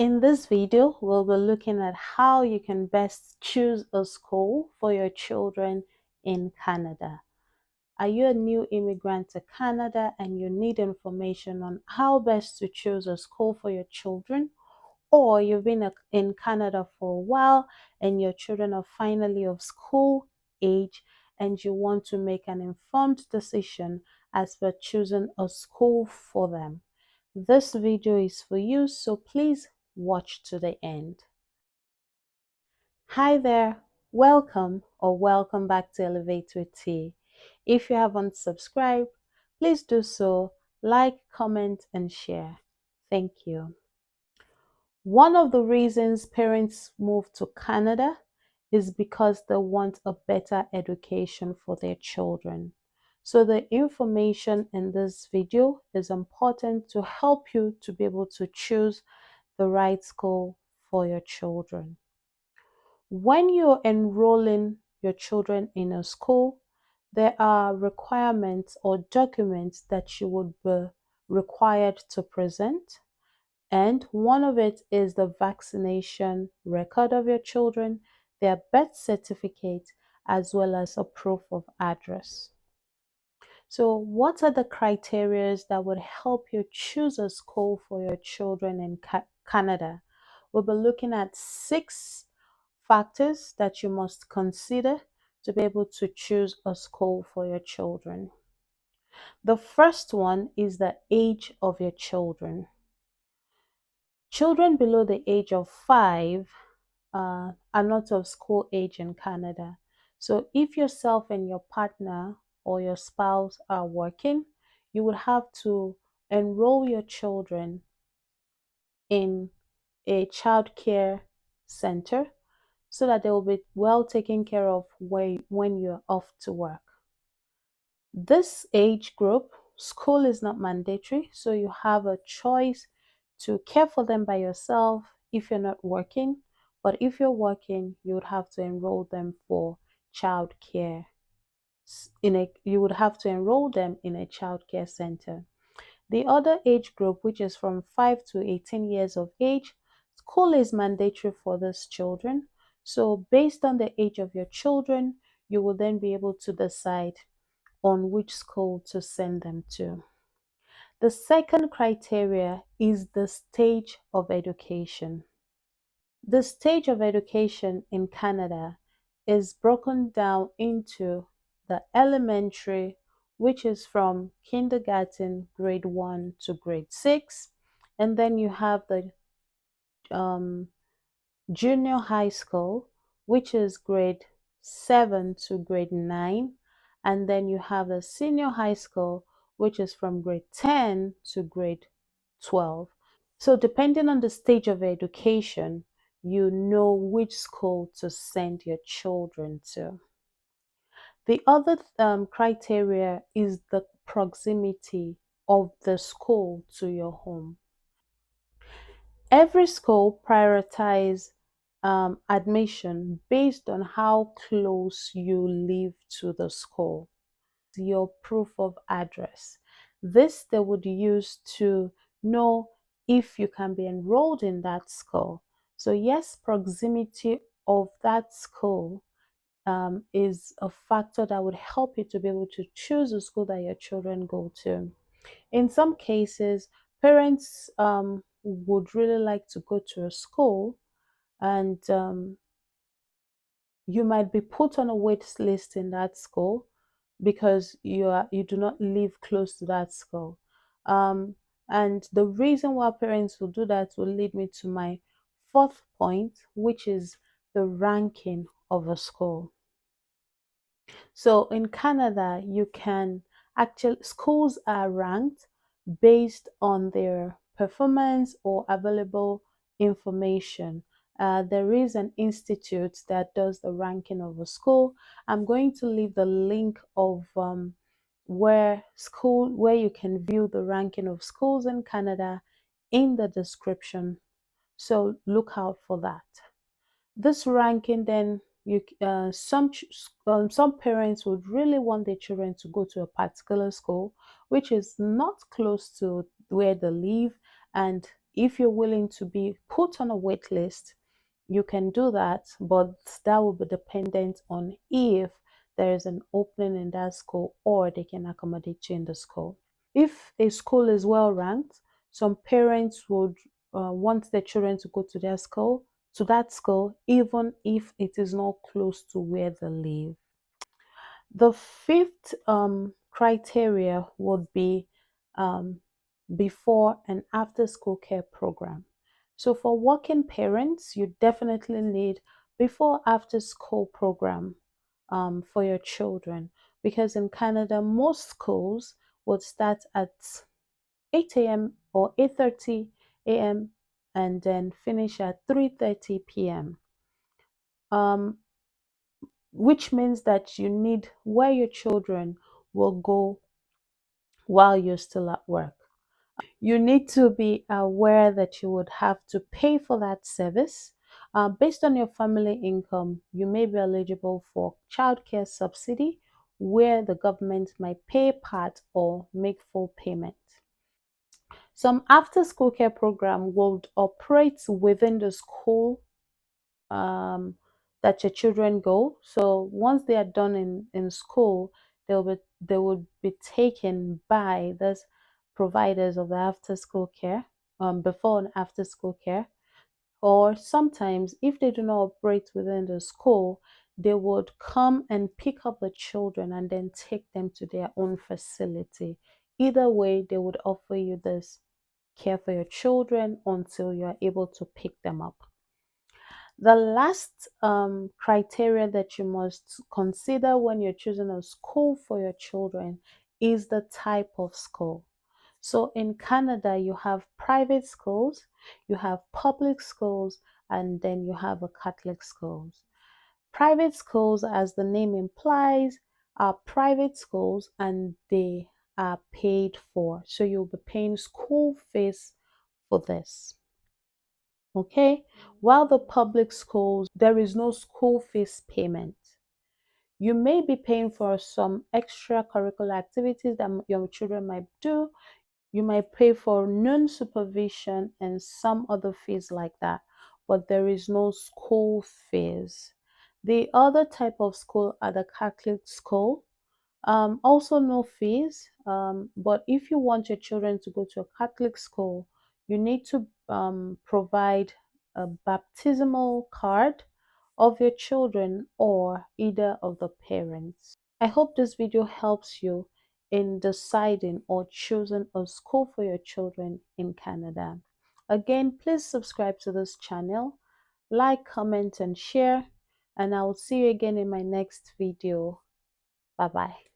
In this video, we'll be looking at how you can best choose a school for your children in Canada. Are you a new immigrant to Canada and you need information on how best to choose a school for your children? Or you've been in Canada for a while and your children are finally of school age and you want to make an informed decision as per choosing a school for them? This video is for you, so please watch to the end. Hi there, welcome back to Elevate with T. If you haven't subscribed, please do so, like, comment, and share. Thank you. One of the reasons parents move to Canada is because they want a better education for their children. So the information in this video is important to help you to be able to choose the right school for your children. When you're enrolling your children in a school, there are requirements or documents that you would be required to present. And one of it is the vaccination record of your children, their birth certificate, as well as a proof of address. So what are the criteria that would help you choose a school for your children in Canada? We'll be looking at 6 factors that you must consider to be able to choose a school for your children. The first one is the age of your children. Children below the age of 5 are not of school age in Canada. So if yourself and your partner or your spouse are working, you would have to enroll your children in a childcare center so that they will be well taken care of when you're off to work. This age group, school is not mandatory, so you have a choice to care for them by yourself if you're not working. But if you're working, you would have to enroll them for childcare. You would have to enroll them in a childcare center. The other age group, which is from 5 to 18 years of age, school is mandatory for these children. So based on the age of your children, you will then be able to decide on which school to send them to. The second criteria is the stage of education. The stage of education in Canada is broken down into the elementary, which is from kindergarten, grade 1 to grade 6, and then you have the junior high school, which is grade 7 to grade 9, and then you have the senior high school, which is from grade 10 to grade 12. So depending on the stage of education, you know which school to send your children to. The other criteria is the proximity of the school to your home. Every school prioritizes admission based on how close you live to the school. Your proof of address. This they would use to know if you can be enrolled in that school. So yes, proximity of that school is a factor that would help you to be able to choose a school that your children go to. In some cases, parents would really like to go to a school, and you might be put on a wait list in that school because you do not live close to that school. And the reason why parents will do that will lead me to my fourth point, which is the ranking of a school. So in Canada, you can actually, schools are ranked based on their performance or available information. There is an institute that does the ranking of a school. I'm going to leave the link of where you can view the ranking of schools in Canada in the description. So look out for that. This ranking then some parents would really want their children to go to a particular school which is not close to where they live, and If you're willing to be put on a wait list, you can do that, but that will be dependent on if there is an opening in that school or they can accommodate you in the school. If a school is well ranked, some parents would want their children to go to that school, even if it is not close to where they live. The fifth criteria would be um, before and after school care program. So for working parents, you definitely need before after school program for your children, because in Canada, most schools would start at 8 a.m. or 8:30 a.m. and then finish at 3:30 p.m. Um, which means that you need where your children will go while you're still at work. You need to be aware that you would have to pay for that service. Based on your family income, you may be eligible for childcare subsidy, where the government might pay part or make full payment. Some after school care program would operate within the school um, that your children go. So once they are done in school, they will be taken by those providers of the after school care, before and after school care. Or sometimes, if they do not operate within the school, they would come and pick up the children and then take them to their own facility. Either way, they would offer you this care for your children until you are able to pick them up. The last criteria that you must consider when you're choosing a school for your children is the type of school. So in Canada, you have private schools, you have public schools, and then you have a Catholic schools. Private schools, as the name implies, are private schools and they are paid for. So you'll be paying school fees for this. Okay, while the public schools, there is no school fees payment. You may be paying for some extracurricular activities that your children might do. You might pay for non-supervision and some other fees like that, but there is no school fees. The other type of school are the Catholic school. Also, no fees. But if you want your children to go to a Catholic school, you need to provide a baptismal card of your children or either of the parents. I hope this video helps you in deciding or choosing a school for your children in Canada. Again, please subscribe to this channel, like, comment, and share, and I will see you again in my next video. Bye bye.